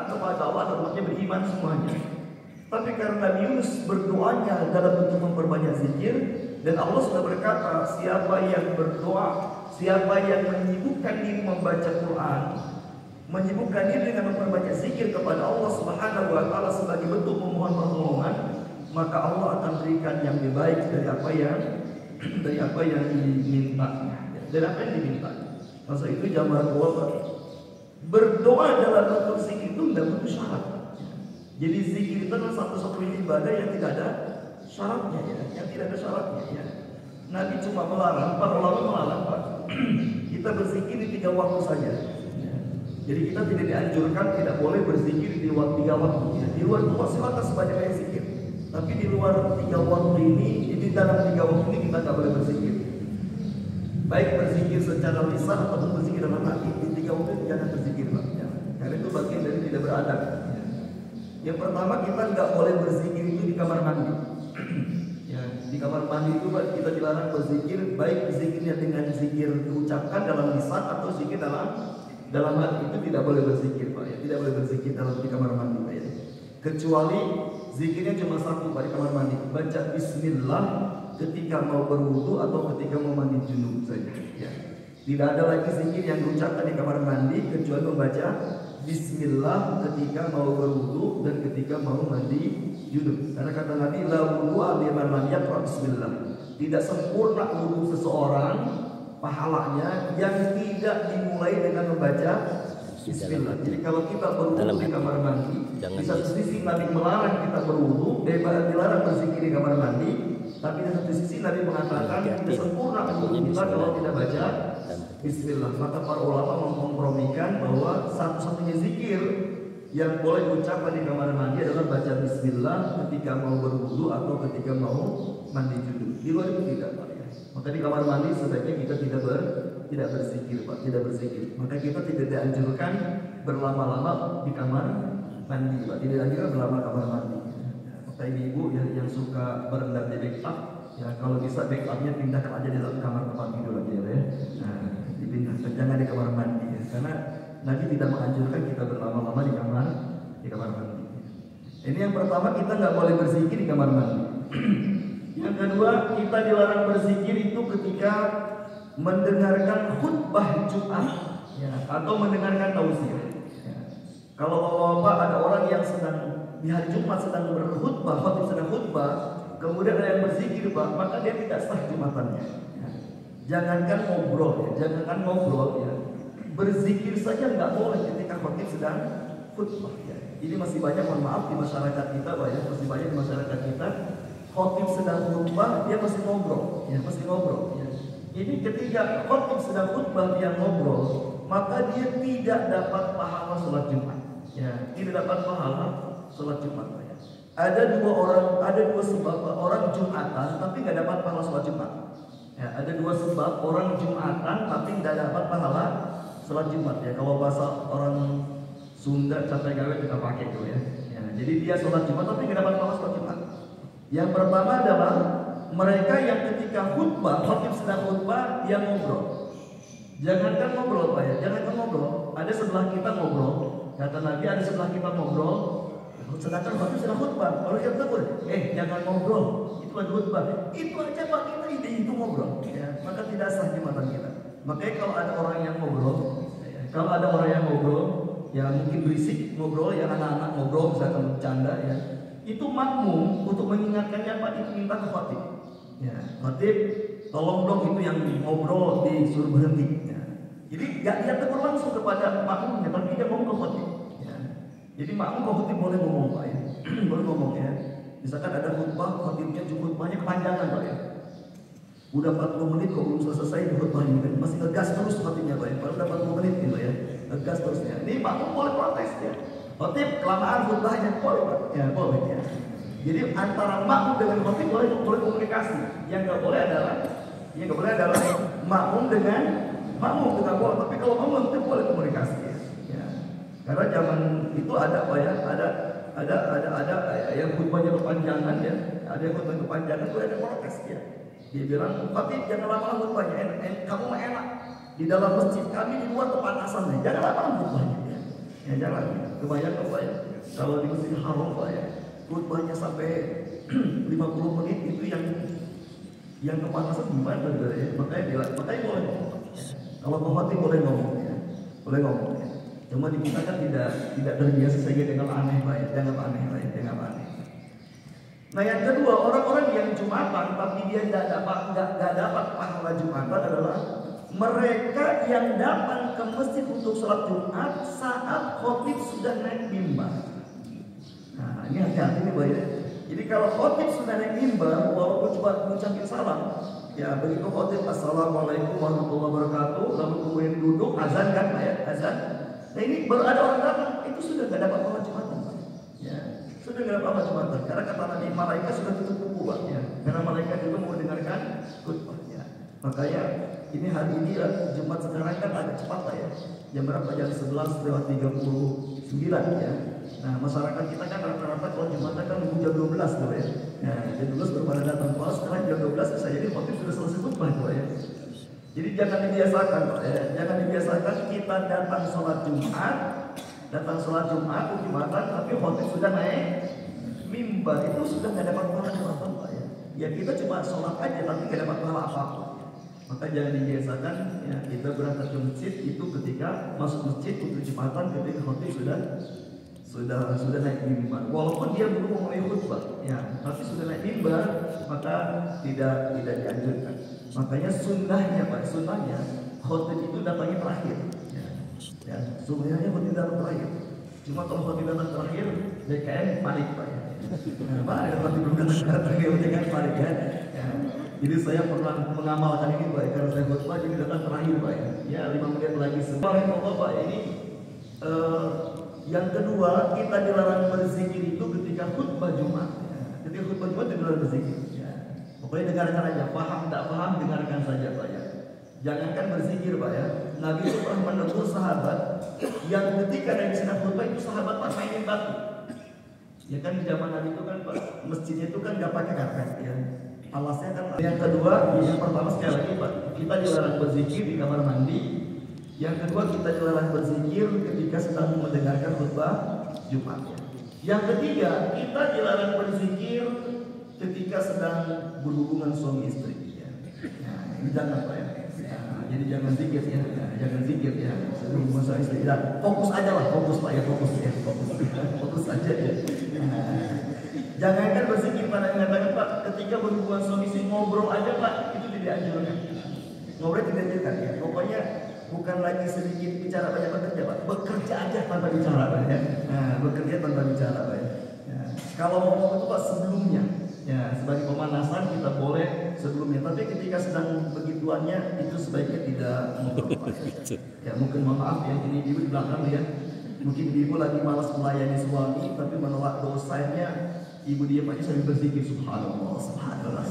minta kepada Allah dan umatnya beriman semuanya. Tapi karena Nabi Yunus berdoanya dalam bentuk memperbanyak zikir, dan Allah sudah berkata, siapa yang berdoa, siapa yang menyibukkan diri membaca Quran, menyibukkan diri dengan memperbanyak zikir kepada Allah Subhanahu wa taala sebagai bentuk memohon pertolongan, maka Allah akan berikan yang lebih baik dari apa yang dimintanya. Dan apa yang diminta. Masa itu jamaah berdoa dalam bentuk zikir itu tidak butuh syarat. Jadi zikir itu adalah satu-satunya ibadah yang tidak ada syaratnya, ya, yang tidak ada syaratnya. Ya. Nabi cuma melarang, para ulama melarang, Pak, kita berzikir di 3 waktu saja. Ya. Jadi kita tidak dianjurkan, tidak boleh berzikir di 3 waktu. Ya. Di luar itu silakan sebanyak zikir. Tapi di luar 3 waktu ini, dalam 3 waktu ini kita tidak boleh berzikir. Baik berzikir secara lisan ataupun berzikir dalam hati. Di 3 waktu itu jangan berzikir, Pak. Ya. Karena itu bagian dari tidak beradab. Yang pertama, kita nggak boleh berzikir itu di kamar mandi. Ya, di kamar mandi itu Pak, kita dilarang berzikir, baik zikirnya dengan zikir diucapkan dalam lisan atau zikir dalam hati, itu tidak boleh berzikir, Pak. Ya, tidak boleh berzikir di kamar mandi, Pak. Ya. Kecuali zikirnya cuma satu, Pak, di kamar mandi. Baca Bismillah ketika mau berwudu atau ketika mau mandi junub saja. Ya. Tidak ada lagi zikir yang diucapkan di kamar mandi kecuali membaca Bismillah ketika mau berwudu dan ketika mau mandi junub. Karena kata Nabi, la wudu'a liman lam yaqra bismillah. Tidak sempurna wudu seseorang pahalanya yang tidak dimulai dengan membaca Bismillah. Jadi kalau kita berwudu di kamar mandi, di satu sisi Nabi melarang kita berwudu, dilarang berzikir di kamar mandi, tapi di satu sisi Nabi mengatakan tidak sempurna wudu kita kalau tidak baca Bismillah. Maka para ulama memkompromikan bahwa satu-satunya zikir yang boleh diucapkan di kamar mandi adalah baca Bismillah ketika mau berwudu atau ketika mau mandi junub. Di luar itu tidak, Pak. Ya. Maka di kamar mandi sebaiknya kita tidak berzikir, Pak, tidak berzikir. Maka kita tidak dianjurkan berlama-lama di kamar mandi, Pak. Tidak dianjurkan berlama kamar mandi. Maka ibu yang suka berendam di backup, ya kalau bisa backupnya pindahkan aja di dalam kamar tempat tidur aja, ya. Nah, dipindahkan, jangan di kamar mandi, ya. Karena Nabi tidak menganjurkan kita berlama-lama di kamar mandi. Ini yang pertama, kita nggak boleh berzikir di kamar mandi. Yang kedua, kita dilarang berzikir itu ketika mendengarkan khutbah Jumat, ya, atau mendengarkan tausiah. Ya. Kalau bapak ada orang yang sedang di hari Jumat sedang berkhutbah, khotib sedang khutbah, kemudian ada yang berzikir, Pak, maka dia tidak sah Jumatannya. Ya. Jangankan ngobrol, ya, berzikir saja nggak boleh ketika khotib sedang khutbah. Ya. Ini masih banyak, mohon maaf, di masyarakat kita, Pak, ya, masih banyak di masyarakat kita khotib sedang khutbah dia masih ngobrol, ya, Ya. Ini ketika khotib sedang khutbah dia ngobrol, maka dia tidak dapat pahala sholat Jumat. Ya, tidak dapat pahala sholat Jumat. Ya. Ada dua sebab orang Jumatan tapi nggak dapat pahala sholat Jumat. Ya, ada 2 sebab orang Jumatan tapi nggak dapat pahala sholat Jumat. Ya, kalau bahasa orang Sunda catai gawe kita pakai tuh, ya. Ya, jadi dia sholat Jumat tapi nggak dapat pahala sholat Jumat. Yang pertama adalah mereka yang ketika khutbah, khotib sedang khutbah, dia ngobrol. Jangankan ngobrol, Pak, ya, jangankan ngobrol. Ada sebelah kita ngobrol, kata Nabi, ada sebelah kita ngobrol. Sedangkan khotib sedang khutbah. Kalau kita tegur, jangan ngobrol, itu lagi khutbah. Itu aja, Pak, kita ide itu ngobrol. Ya, maka tidak sah Jumatan kita. Makanya kalau ada orang yang ngobrol, ya mungkin berisik ngobrol, ya anak-anak ngobrol, misalkan bercanda, ya. Itu makmum untuk mengingatkannya, Pak, itu minta ke khotib. Ya, khotib, tolong dong itu yang ngobrol disuruh berhenti. Ya. Jadi gak dia tegur langsung kepada makmumnya, tapi dia ngomong ke khotib. Ya. Jadi makmum ke khotib boleh ngomong, Pak, ya. Boleh ngomong, ya. Misalkan ada khutbah, khotibnya cukup banyak kepanjangan, Pak, ya. Udah 40 menit kok belum selesai di khutbahnya, masih ngegas terus khotibnya, Pak, ya. Padahal udah 40 menit gitu, ya. Ngegas terusnya. Ini makmum boleh protes, ya. Khotib kelamaan khutbahnya, boleh, Pak, ya, boleh, ya. Jadi antara makmum dengan khotib boleh komunikasi. Yang nggak boleh adalah makmum dengan makmum itu nggak boleh. Tapi kalau makmum itu boleh komunikasi, ya. Ya. Karena zaman itu ada, Pak, ya, ada yang khutbahnya kepanjangan, ya. Ada yang khutbah kepanjangan, itu ada protes, ya. Dia bilang, khotib jangan lama-lama khutbahnya, kamu mah enak di dalam masjid, kami di luar kepanasan, jangan lama-lama khutbahnya, ya. Ya, jangan. Kebayang Pak ya? Kalau di Masjidil Haram Pak ya, khutbahnya sampai 50 menit itu yang kepanasan gimana ya? Makanya boleh ngomong. Kalau khawatir boleh ngomong ya. Boleh ngomong ya. Cuma di kita kan tidak terbiasa sehingga dengan aneh Pak ya. Jangan aneh Pak ya, jangan aneh. Nah yang kedua, orang-orang yang Jumatan tapi dia nggak dapat pahala Jumatan adalah mereka yang datang ke masjid untuk sholat Jumat saat khotib sudah naik mimbar. Nah ini hati-hati nih Pak ya. Jadi kalau khotib sudah naik mimbar, walaupun cuma mengucapkan salam, ya begitu khotib assalamualaikum warahmatullahi wabarakatuh, lalu kemudian duduk azan kan Pak ya, azan. Nah ini baru ada orang datang, itu sudah nggak dapat pahala Jumatan Pak. Ya, sudah nggak dapat pahala Jumatan karena kata Nabi malaikat sudah tutup buku Pak ya. Karena malaikat juga mau dengarkan khutbah ya. Makanya ini hari ini Jumat sekarang kan agak cepat Pak ya. Jam berapa? Jam 11:39 ya. Nah masyarakat kita kan rata-rata kalau Jumatan kan nunggu jam 12 tuh ya. Nah jam 12 baru pada datang. Kalau sekarang jam 12 bisa jadi khotib sudah selesai khutbah Pak ya. Jadi jangan dibiasakan Pak ya. Jangan dibiasakan kita datang sholat Jumat Jumatan tapi khotib sudah naik mimbar, itu sudah nggak dapat pahala Jumatan Pak ya. Ya kita cuma sholat aja tapi nggak dapat pahala apa-apa. Maka jangan dibiasakan ya, kita berangkat ke masjid itu ketika masuk masjid untuk Jumatan ketika khotib sudah naik mimbar. Walaupun dia belum mulai khutbah ya, tapi sudah naik mimbar maka tidak dianjurkan. Makanya sunnahnya Pak, sunnahnya khotib itu datangnya terakhir. Ya, sunnahnya khotib datang terakhir. Cuma kalau khotib datang terakhir, DKM panik Pak ya. Nah, Pak ada khotib belum datang terakhir, DKM panik ya. Jadi saya pernah mengamalkan ini Pak, karena saya khutbah jadi datang terakhir Pak ya. Ya 5 menit lagi subhanallah Pak ini. Yang kedua kita dilarang berzikir itu ketika khutbah Jumat. Ya. Ketika khutbah Jumat dilarang berzikir. Ya. Pokoknya dengarkan aja, paham tak paham dengarkan saja Pak ya. Jangankan berzikir Pak ya. Nabi itu pernah menegur sahabat yang ketika Nabi sedang khutbah itu sahabat Pak mainin batu. Ya kan di zaman Nabi itu kan Pak masjidnya itu kan nggak pakai karpet ya. Alasnya kan. Yang kedua, yang pertama sekali lagi Pak, kita dilarang berzikir di kamar mandi. Yang kedua kita dilarang berzikir ketika sedang mendengarkan khutbah Jumat. Yang ketiga kita dilarang berzikir ketika sedang berhubungan suami istri. Ya. Nah, ini jangan Pak ya. Jadi jangan zikir ya, jangan zikir ya. Sebelum suami istri. Ya, fokus aja lah, fokus Pak ya, fokus aja ya. Jangankan berzikir pada mengatakan Pak, ketika berhubungan suami istri ngobrol aja Pak, itu tidak dianjurkan. Ngobrol tidak dianjurkan ya. Pokoknya bukan lagi sedikit bicara banyak bekerja Pak, bekerja aja tanpa bicara Pak ya. Nah, bekerja tanpa bicara Pak ya. Kalau ngomong itu Pak sebelumnya, ya sebagai pemanasan kita boleh sebelumnya. Tapi ketika sedang begituannya itu sebaiknya tidak ngobrol Pak. Ya mungkin mohon maaf ya, ini ibu di belakang ya. Mungkin ibu lagi malas melayani suami, tapi menolak dosanya. Ibu dia Pak sambil berzikir subhanallah, subhanallah.